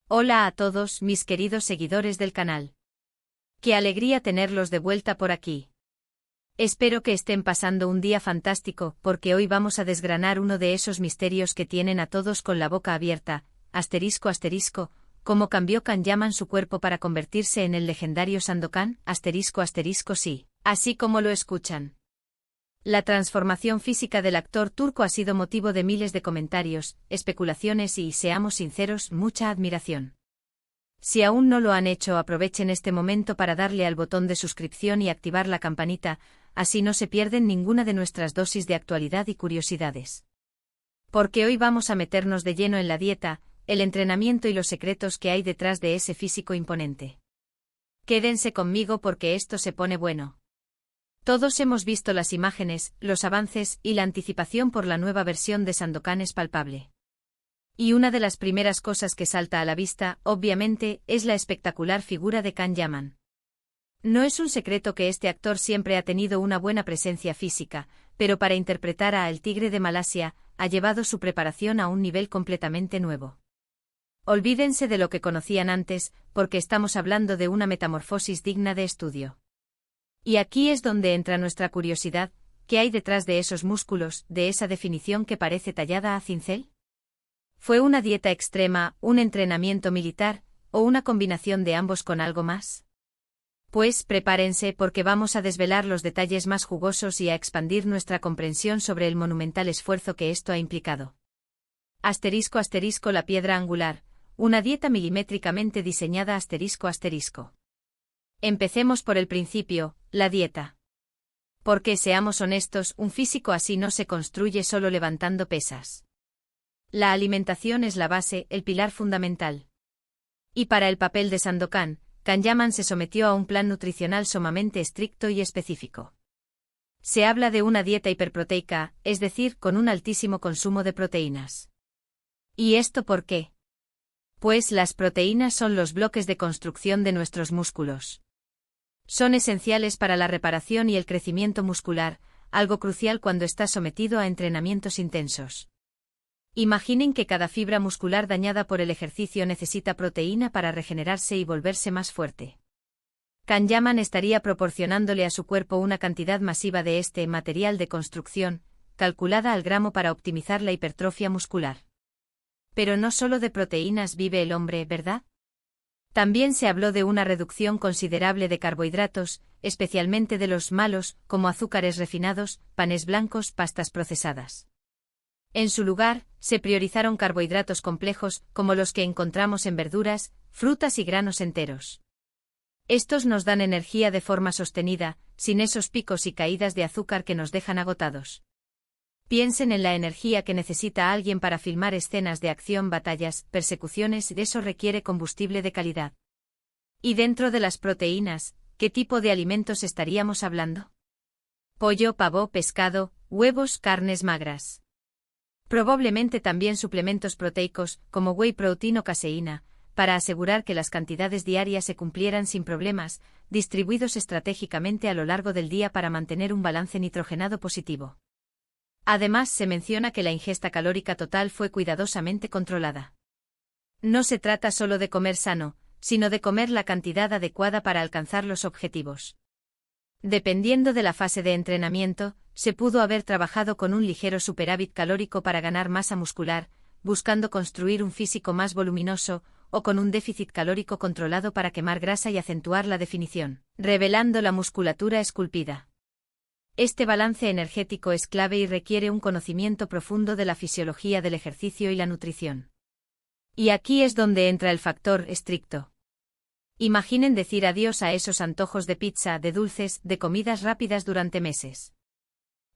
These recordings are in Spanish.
Hola a todos mis queridos seguidores del canal. Qué alegría tenerlos de vuelta por aquí. Espero que estén pasando un día fantástico, porque hoy vamos a desgranar uno de esos misterios que tienen a todos con la boca abierta, asterisco asterisco, cómo cambió Can-Yaman su cuerpo para convertirse en el legendario Sandokan, asterisco asterisco sí, así como lo escuchan. La transformación física del actor turco ha sido motivo de miles de comentarios, especulaciones y, seamos sinceros, mucha admiración. Si aún no lo han hecho, aprovechen este momento para darle al botón de suscripción y activar la campanita, así no se pierden ninguna de nuestras dosis de actualidad y curiosidades. Porque hoy vamos a meternos de lleno en la dieta, el entrenamiento y los secretos que hay detrás de ese físico imponente. Quédense conmigo porque esto se pone bueno. Todos hemos visto las imágenes, los avances y la anticipación por la nueva versión de Sandokan es palpable. Y una de las primeras cosas que salta a la vista, obviamente, es la espectacular figura de Can-Yaman. No es un secreto que este actor siempre ha tenido una buena presencia física, pero para interpretar a El Tigre de Malasia, ha llevado su preparación a un nivel completamente nuevo. Olvídense de lo que conocían antes, porque estamos hablando de una metamorfosis digna de estudio. Y aquí es donde entra nuestra curiosidad, ¿qué hay detrás de esos músculos, de esa definición que parece tallada a cincel? ¿Fue una dieta extrema, un entrenamiento militar, o una combinación de ambos con algo más? Pues prepárense porque vamos a desvelar los detalles más jugosos y a expandir nuestra comprensión sobre el monumental esfuerzo que esto ha implicado. Asterisco asterisco la piedra angular, una dieta milimétricamente diseñada asterisco asterisco. Empecemos por el principio, la dieta. Porque seamos honestos, un físico así no se construye solo levantando pesas. La alimentación es la base, el pilar fundamental. Y para el papel de Sandokan, Can-Yaman se sometió a un plan nutricional sumamente estricto y específico. Se habla de una dieta hiperproteica, es decir, con un altísimo consumo de proteínas. ¿Y esto por qué? Pues las proteínas son los bloques de construcción de nuestros músculos. Son esenciales para la reparación y el crecimiento muscular, algo crucial cuando está sometido a entrenamientos intensos. Imaginen que cada fibra muscular dañada por el ejercicio necesita proteína para regenerarse y volverse más fuerte. Can-Yaman estaría proporcionándole a su cuerpo una cantidad masiva de este material de construcción, calculada al gramo para optimizar la hipertrofia muscular. Pero no solo de proteínas vive el hombre, ¿verdad? También se habló de una reducción considerable de carbohidratos, especialmente de los malos, como azúcares refinados, panes blancos, pastas procesadas. En su lugar, se priorizaron carbohidratos complejos, como los que encontramos en verduras, frutas y granos enteros. Estos nos dan energía de forma sostenida, sin esos picos y caídas de azúcar que nos dejan agotados. Piensen en la energía que necesita alguien para filmar escenas de acción, batallas, persecuciones, y eso requiere combustible de calidad. Y dentro de las proteínas, ¿qué tipo de alimentos estaríamos hablando? Pollo, pavo, pescado, huevos, carnes magras. Probablemente también suplementos proteicos, como whey protein o caseína, para asegurar que las cantidades diarias se cumplieran sin problemas, distribuidos estratégicamente a lo largo del día para mantener un balance nitrogenado positivo. Además, se menciona que la ingesta calórica total fue cuidadosamente controlada. No se trata solo de comer sano, sino de comer la cantidad adecuada para alcanzar los objetivos. Dependiendo de la fase de entrenamiento, se pudo haber trabajado con un ligero superávit calórico para ganar masa muscular, buscando construir un físico más voluminoso, o con un déficit calórico controlado para quemar grasa y acentuar la definición, revelando la musculatura esculpida. Este balance energético es clave y requiere un conocimiento profundo de la fisiología del ejercicio y la nutrición. Y aquí es donde entra el factor estricto. Imaginen decir adiós a esos antojos de pizza, de dulces, de comidas rápidas durante meses.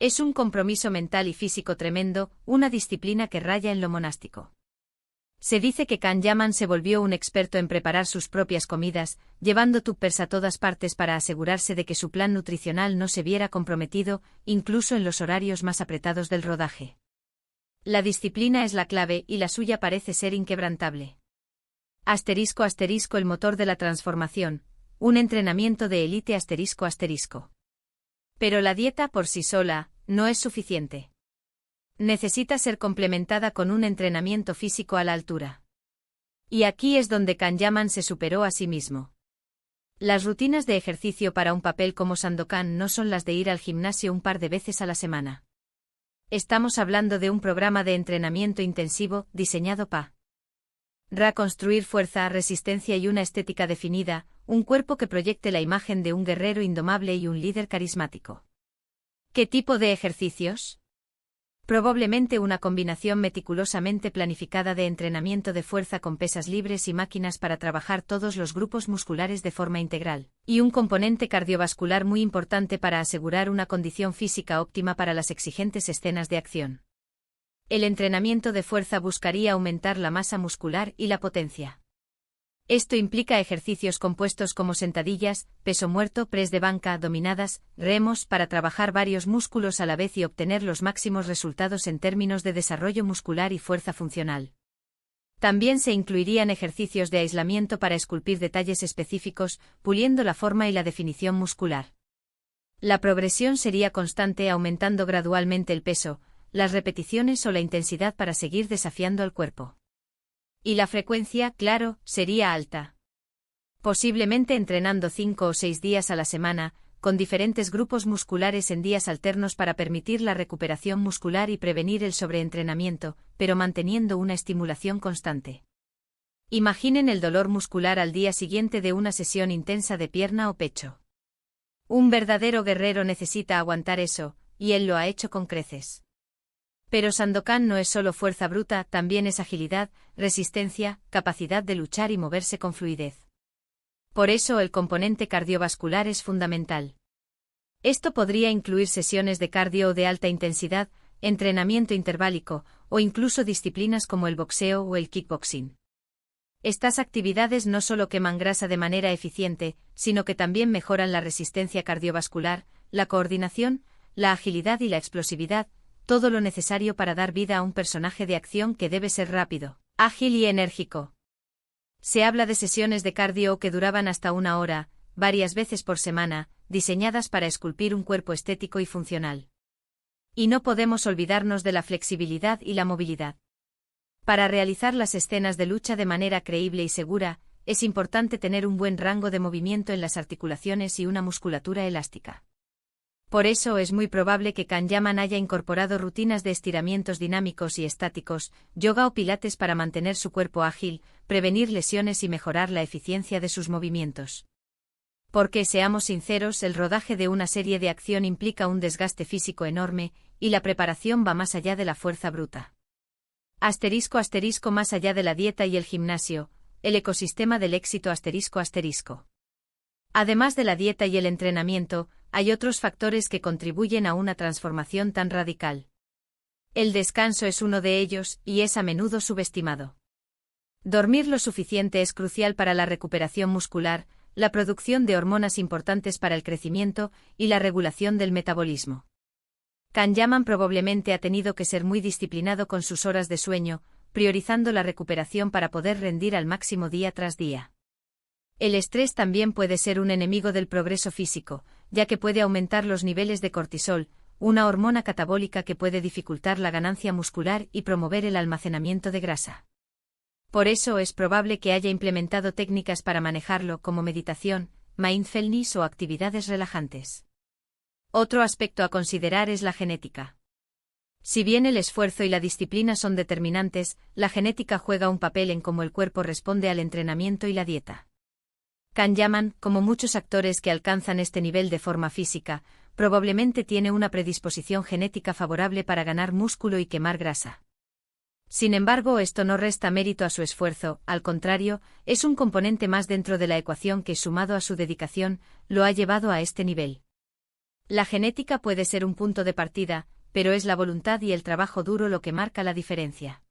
Es un compromiso mental y físico tremendo, una disciplina que raya en lo monástico. Se dice que Can-Yaman se volvió un experto en preparar sus propias comidas, llevando tuppers a todas partes para asegurarse de que su plan nutricional no se viera comprometido, incluso en los horarios más apretados del rodaje. La disciplina es la clave y la suya parece ser inquebrantable. Asterisco asterisco el motor de la transformación, un entrenamiento de élite asterisco asterisco. Pero la dieta por sí sola no es suficiente. Necesita ser complementada con un entrenamiento físico a la altura. Y aquí es donde Kan-Yaman se superó a sí mismo. Las rutinas de ejercicio para un papel como Sandokan no son las de ir al gimnasio un par de veces a la semana. Estamos hablando de un programa de entrenamiento intensivo diseñado para construir fuerza, resistencia y una estética definida, un cuerpo que proyecte la imagen de un guerrero indomable y un líder carismático. ¿Qué tipo de ejercicios? Probablemente una combinación meticulosamente planificada de entrenamiento de fuerza con pesas libres y máquinas para trabajar todos los grupos musculares de forma integral, y un componente cardiovascular muy importante para asegurar una condición física óptima para las exigentes escenas de acción. El entrenamiento de fuerza buscaría aumentar la masa muscular y la potencia. Esto implica ejercicios compuestos como sentadillas, peso muerto, press de banca, dominadas, remos para trabajar varios músculos a la vez y obtener los máximos resultados en términos de desarrollo muscular y fuerza funcional. También se incluirían ejercicios de aislamiento para esculpir detalles específicos, puliendo la forma y la definición muscular. La progresión sería constante, aumentando gradualmente el peso, las repeticiones o la intensidad para seguir desafiando al cuerpo. Y la frecuencia, claro, sería alta. Posiblemente entrenando 5 o 6 días a la semana, con diferentes grupos musculares en días alternos para permitir la recuperación muscular y prevenir el sobreentrenamiento, pero manteniendo una estimulación constante. Imaginen el dolor muscular al día siguiente de una sesión intensa de pierna o pecho. Un verdadero guerrero necesita aguantar eso, y él lo ha hecho con creces. Pero Sandokan no es solo fuerza bruta, también es agilidad, resistencia, capacidad de luchar y moverse con fluidez. Por eso el componente cardiovascular es fundamental. Esto podría incluir sesiones de cardio o de alta intensidad, entrenamiento interválico, o incluso disciplinas como el boxeo o el kickboxing. Estas actividades no solo queman grasa de manera eficiente, sino que también mejoran la resistencia cardiovascular, la coordinación, la agilidad y la explosividad, todo lo necesario para dar vida a un personaje de acción que debe ser rápido, ágil y enérgico. Se habla de sesiones de cardio que duraban hasta 1 hora, varias veces por semana, diseñadas para esculpir un cuerpo estético y funcional. Y no podemos olvidarnos de la flexibilidad y la movilidad. Para realizar las escenas de lucha de manera creíble y segura, es importante tener un buen rango de movimiento en las articulaciones y una musculatura elástica. Por eso es muy probable que Kan-Yaman haya incorporado rutinas de estiramientos dinámicos y estáticos, yoga o pilates para mantener su cuerpo ágil, prevenir lesiones y mejorar la eficiencia de sus movimientos. Porque, seamos sinceros, el rodaje de una serie de acción implica un desgaste físico enorme, y la preparación va más allá de la fuerza bruta. *** Más allá de la dieta y el gimnasio, el ecosistema del éxito ***. Además de la dieta y el entrenamiento, hay otros factores que contribuyen a una transformación tan radical. El descanso es uno de ellos, y es a menudo subestimado. Dormir lo suficiente es crucial para la recuperación muscular, la producción de hormonas importantes para el crecimiento y la regulación del metabolismo. Kan-Yaman probablemente ha tenido que ser muy disciplinado con sus horas de sueño, priorizando la recuperación para poder rendir al máximo día tras día. El estrés también puede ser un enemigo del progreso físico, ya que puede aumentar los niveles de cortisol, una hormona catabólica que puede dificultar la ganancia muscular y promover el almacenamiento de grasa. Por eso es probable que haya implementado técnicas para manejarlo como meditación, mindfulness o actividades relajantes. Otro aspecto a considerar es la genética. Si bien el esfuerzo y la disciplina son determinantes, la genética juega un papel en cómo el cuerpo responde al entrenamiento y la dieta. Kan-Yaman, como muchos actores que alcanzan este nivel de forma física, probablemente tiene una predisposición genética favorable para ganar músculo y quemar grasa. Sin embargo, esto no resta mérito a su esfuerzo, al contrario, es un componente más dentro de la ecuación que, sumado a su dedicación, lo ha llevado a este nivel. La genética puede ser un punto de partida, pero es la voluntad y el trabajo duro lo que marca la diferencia.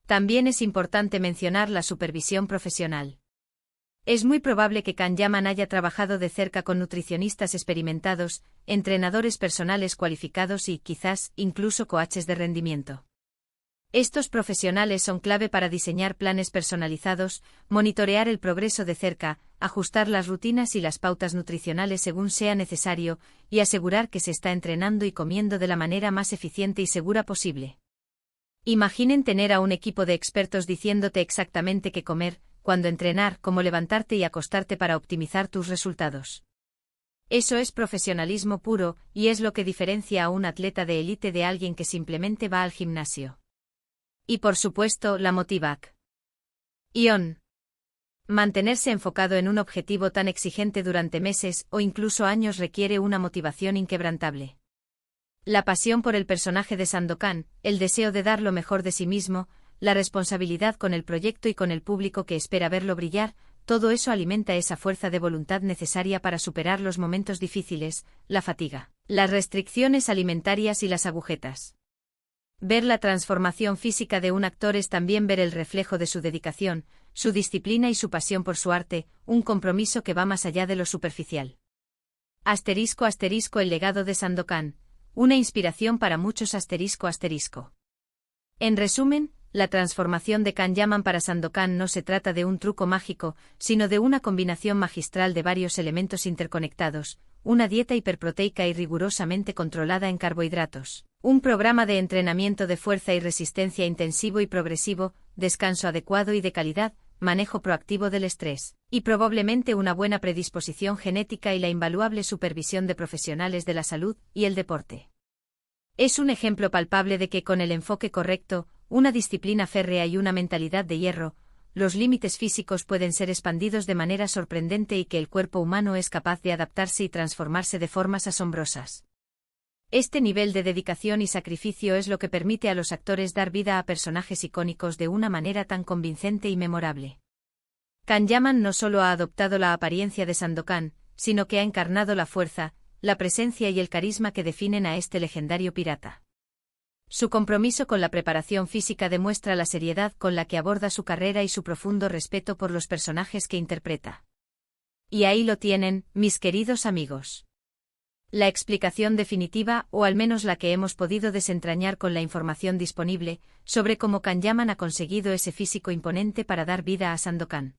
También es importante mencionar la supervisión profesional. Es muy probable que Kan-Yaman haya trabajado de cerca con nutricionistas experimentados, entrenadores personales cualificados y, quizás, incluso coaches de rendimiento. Estos profesionales son clave para diseñar planes personalizados, monitorear el progreso de cerca, ajustar las rutinas y las pautas nutricionales según sea necesario, y asegurar que se está entrenando y comiendo de la manera más eficiente y segura posible. Imaginen tener a un equipo de expertos diciéndote exactamente qué comer, cuándo entrenar, cómo levantarte y acostarte para optimizar tus resultados. Eso es profesionalismo puro, y es lo que diferencia a un atleta de élite de alguien que simplemente va al gimnasio. Y por supuesto, la Motivac Ion. Mantenerse enfocado en un objetivo tan exigente durante meses o incluso años requiere una motivación inquebrantable. La pasión por el personaje de Sandokan, el deseo de dar lo mejor de sí mismo, la responsabilidad con el proyecto y con el público que espera verlo brillar, todo eso alimenta esa fuerza de voluntad necesaria para superar los momentos difíciles, la fatiga, las restricciones alimentarias y las agujetas. Ver la transformación física de un actor es también ver el reflejo de su dedicación, su disciplina y su pasión por su arte, un compromiso que va más allá de lo superficial. Asterisco asterisco el legado de Sandokan, una inspiración para muchos asterisco asterisco. En resumen, la transformación de Can Yaman para Sandokan no se trata de un truco mágico, sino de una combinación magistral de varios elementos interconectados, una dieta hiperproteica y rigurosamente controlada en carbohidratos, un programa de entrenamiento de fuerza y resistencia intensivo y progresivo, descanso adecuado y de calidad, manejo proactivo del estrés, y probablemente una buena predisposición genética y la invaluable supervisión de profesionales de la salud y el deporte. Es un ejemplo palpable de que con el enfoque correcto, una disciplina férrea y una mentalidad de hierro, los límites físicos pueden ser expandidos de manera sorprendente y que el cuerpo humano es capaz de adaptarse y transformarse de formas asombrosas. Este nivel de dedicación y sacrificio es lo que permite a los actores dar vida a personajes icónicos de una manera tan convincente y memorable. Can Yaman no solo ha adoptado la apariencia de Sandokan, sino que ha encarnado la fuerza, la presencia y el carisma que definen a este legendario pirata. Su compromiso con la preparación física demuestra la seriedad con la que aborda su carrera y su profundo respeto por los personajes que interpreta. Y ahí lo tienen, mis queridos amigos. La explicación definitiva, o al menos la que hemos podido desentrañar con la información disponible, sobre cómo Can Yaman ha conseguido ese físico imponente para dar vida a Sandokan.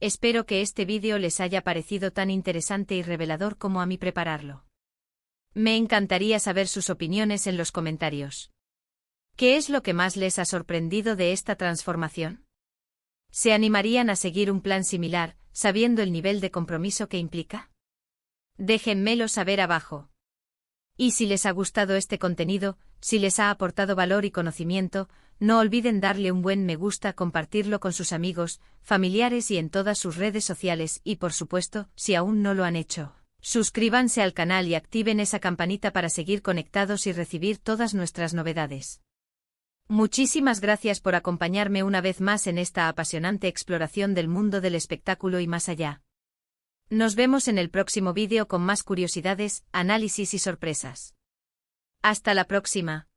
Espero que este vídeo les haya parecido tan interesante y revelador como a mí prepararlo. Me encantaría saber sus opiniones en los comentarios. ¿Qué es lo que más les ha sorprendido de esta transformación? ¿Se animarían a seguir un plan similar, sabiendo el nivel de compromiso que implica? Déjenmelo saber abajo. Y si les ha gustado este contenido, si les ha aportado valor y conocimiento, no olviden darle un buen me gusta, compartirlo con sus amigos, familiares y en todas sus redes sociales y por supuesto, si aún no lo han hecho, suscríbanse al canal y activen esa campanita para seguir conectados y recibir todas nuestras novedades. Muchísimas gracias por acompañarme una vez más en esta apasionante exploración del mundo del espectáculo y más allá. Nos vemos en el próximo vídeo con más curiosidades, análisis y sorpresas. Hasta la próxima.